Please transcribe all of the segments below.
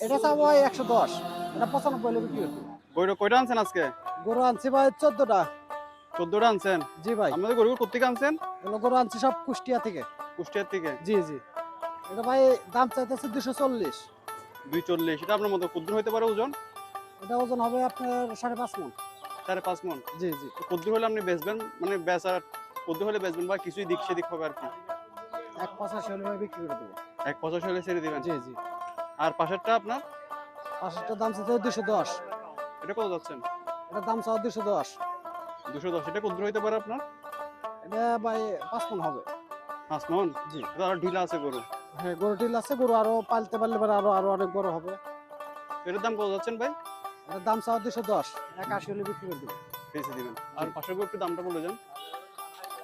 এটা চাবো ভাই 110, এটা 95 হলে বিক্রি করবো। গরু কয়টা আনছেন আজকে? গরু আনছি ভাই 14টা। 14টা আনছেন? জি ভাই। আপনাদের গরু কোথেকে আনছেন? এগুলো গরু আনছি সব কুষ্টিয়া থেকে। কুষ্টিয়ার থেকে? জি জি। এটা ভাই দাম চাইতেছে 240। 240। এটা আপনার মতো ক্ষুদ্র হইতে পারে ওজন? এটা ওজন হবে আপনার 5.5 মণ। 5.5 মণ? জি জি। তো ক্ষুদ্র হলে আপনি বেচবেন, মানে বেচার ক্ষুদ্র হলে বেচবেন বা কিছুই দিক সেদিক হবে আর কি? 1.85 হলে ভাই বিক্রি করে দেবো। 1.85 হলে ছেড়ে দিবেন? জি জি। আর পাশেরটা আপনার? পাশেরটার দাম চাইতে 210। এটা কত যাচ্ছেন? এটার দাম চাও 210। 210। এটা ক্ষুদ্র হইতে পারে আপনার? এটা ভাই 5 মণ হবে। 5 মণ? জি। এটা আরো ঢিলা আছে গরু। হ্যাঁ, গরু টিল আছে, গরু আরো পালতে পারলে পরে আরো আরো অনেক বড় হবে। এটার দাম কত যাচ্ছেন ভাই? এটার দাম চাও 210, 81 হলে বিক্রি করে দেবো। বেশি দিবেন। আর পাশের গরু একটু দামটা বলে যান।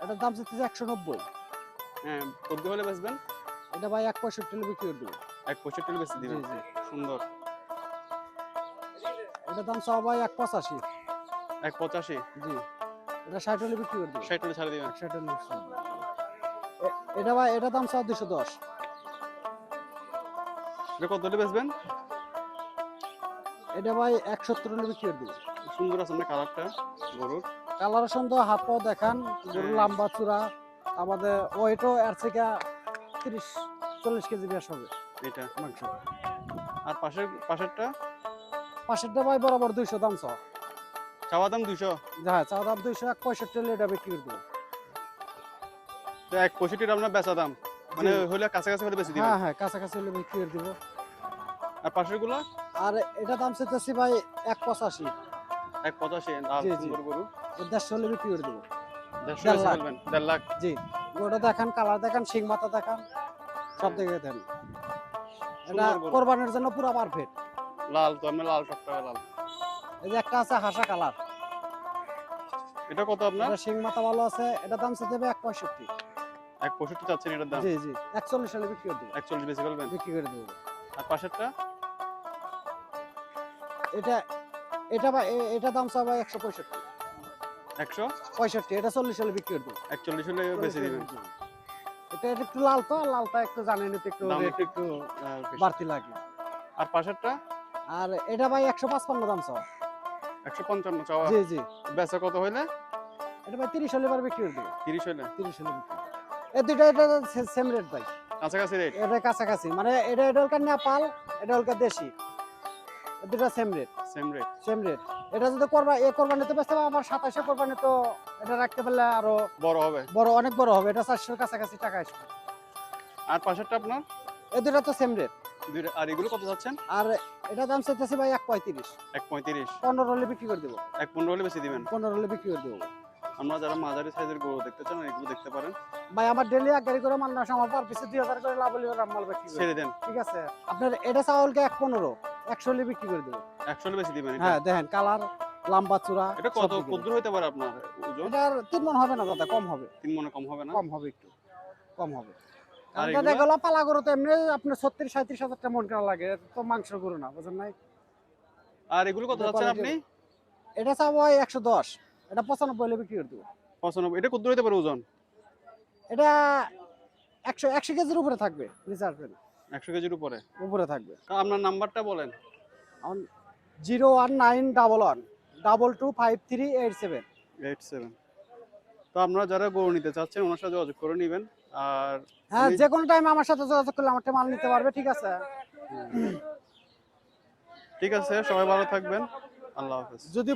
এটার দাম চাইতেছে 190। হ্যাঁ, ক্ষুদ্র হলে বেচবেন? এটা ভাই 165 হলে বিক্রি করে দেবো। 1.65 হলে বেশি জি দিবেন। জি। সুন্দর। এটার দাম চাও ভাই 185। 1.85? জি। এটা 60 হলে বিক্রি করে দেবো। 60 হলে ছাড়ে দিবেন। 60 হলে বিক্রি করে দেবো। এটা ভাই এটা দাম চাও 210। এটা কত হলে বেচবেন? এটা ভাই 170 হলে বিক্রি করে দেবো। সুন্দর আছে না কালারটা গরুর? কালার সুন্দর, হাত পাও দেখান, গরু হ্যাঁ। লম্বা চূড়া, আমাদের ওয়েটও এর থেকে 30-40 কেজি বেশ হবে এটা। মাংস। আর পাশেরটা? পাশেরটা ভাই বরাবর 200 দাম চাও। চাওয়া দাম 200? হ্যাঁ, চাওয়া দাম 200, 165 হলে এটা বিক্রি করে দেবো। তো 1.65 আপনার বেচা দাম, মানে জি। হলে কাছাকাছি হলে বেশি দিবেন। হ্যাঁ হ্যাঁ, কাছাকাছি হলে বিক্রি করে দেবো। আর পাশের গুলা? আর এটা দাম চাইতেছি ভাই 185। 1.85? লাল জি, জি। সুন্দর গরু। 150 হলে বিক্রি করে দেবো। 150 1.5 বেচে লাখ। ফেলবেন? 1.5 লাখ? জি। গরুটা দেখান, কালার দেখান, শিং মাথা দেখান, সব দেখে দেন। এটা সুন্দর গরু। কোরবানির জন্য পুরো পারফেক্ট। লাল তো আপনার, লাল টকটকে লাল। এই যে একটা আছে হাসা কালার, এটা কত আপনার? এটা শিং মাথা ভালো আছে, এটা দাম চাইতে হবে 165। 1.65 চাচ্ছেন এটার দাম? জি জি। 41 হলে বিক্রি করে দেবো। 41 বেচে ফেলবেন? বিক্রি করে দেবো। আর পাশেরটা? এটা এটা ভাই এটা দাম চাও ভাই 165। 165? এটা 40 হলে বিক্রি করে দেবো। 41 হলে 40 বেচে হলে দিবেন? বিক্রি করে দেবো। এটা একটু লাল তো, লালটা একটু জানেন তো, একটু দাম রেট একটু বেশি। বাড়তি লাগে। আর পাশেরটা? আর এটা ভাই 155 দাম চাও। 155 চাওয়া? জি জি। বেচা কত হইলে? এটা ভাই 30 হলে এবার বিক্রি করে দেবো। 30 হইলে? 30 হলে বিক্রি। এই দুইটা এটা সেম রেট ভাই। কাছাকাছি রেট? এটা কাছাকাছি, মানে এটা হলকা নেপাল, এটা হলকা দেশি, এই দুটা same rate. Same rate? Same rate. এটা যদি কোরবানিতে বেচতে পারবো, আবার 27 কোরবানি তো এটা রাখতে পারলে আরো বড় হবে? বড়, অনেক বড় হবে। এটা 400 এর কাছাকাছি টাকা আসবে। আর পাশেরটা আপনার? এই দুটা তো সেম রেট। দুইটা। আর এগুলো কত যাচ্ছেন? আর এটা দাম চাইতেছি ভাই 135। 1.35? 15 হলে বিক্রি করে দেবো। 1.15 হলে বেশি দিবেন? 15 হলে বিক্রি করে দেবো। আমরা যারা মাঝারি সাইজের গরু দেখতে চান এগুলো দেখতে পারেন। ভাই আমার ডেলি এক গাড়ি করে মাল না আসে, আমার পার পিছে 2000 করে লাভ হলে মাল বিক্রি করে ছেড়ে দেন? ঠিক আছে। আপনার এটা চাউলকে 115, 100 হলে বিক্রি করে দেবো। 100 হলে বেশি দিবেন? হ্যাঁ দেখেন, কালার, লম্বা চূড়া। এটা কত ক্ষুদ্র হইতে পারে আপনার ওজন? এটার 3 মণ হবে না দাদা, কম হবে। 3 মণে কম হবে না? কম হবে, একটু কম হবে। আর কারণ এগুলা? দাদা এগুলো পালা গরু তো এমনি আপনার 36-37 হাজার টাকা মন কেনা লাগে, এটা তো মাংস গরু না, বুঝেন নাই। আর এগুলো কত যাচ্ছেন আপনি? এটা চাবো 110, এটা 95 হলে বিক্রি করে দেবো। 95? এটা ক্ষুদ্র হইতে পারে ওজন? এটা 100 কেজির উপরে থাকবে, নিচে আসবে না। 100 কেজির উপরে? উপরে থাকবে। আপনার নাম্বারটা বলেন। 01911 225387। 87? তো আপনারা যারা গরু নিতে চাচ্ছেন ওনার সাথে যোগাযোগ করে নেবেন। আর হ্যাঁ, যে কোনো টাইম আমার সাথে যোগাযোগ করলে আমার মাল নিতে পারবে, ঠিক আছে। ঠিক আছে, সবাই ভালো থাকবেন। আল্লাহ হাফেজ। যদি